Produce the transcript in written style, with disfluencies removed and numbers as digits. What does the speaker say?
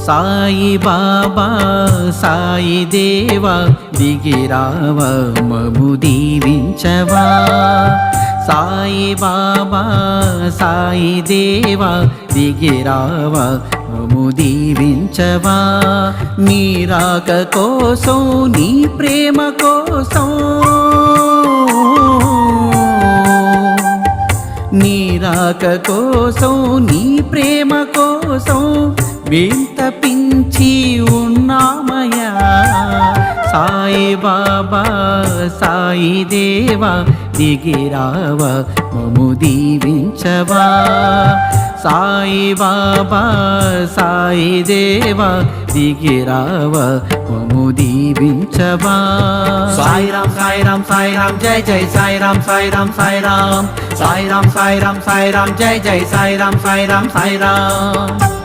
సాయి బాబా సాయి దేవా దిగిరావా మము దీవించవా సాయి బాబా సాయి దేవా దిగిరావా మము దీవించవా నీ రాక కోసం నీ ప్రేమ కోసం నీ రాక కోసం నీ ప్రేమ కోసం వింతపించి ఉన్నామయ్యా సాయి బాబా సాయి దేవా దిగిరావా మము దీవించవా సాయి బాబా సాయి దేవా దిగిరావా మము దీవించవా సాయి రామ్ సాయి రామ్ సాయి రామ్ జై జై సాయి రామ్ సాయి రామ్ సాయి రామ్ సాయి రామ్ సాయి రామ్ సాయి రామ్ జై జై సాయి రామ్ సాయి రామ్ సాయి రామ్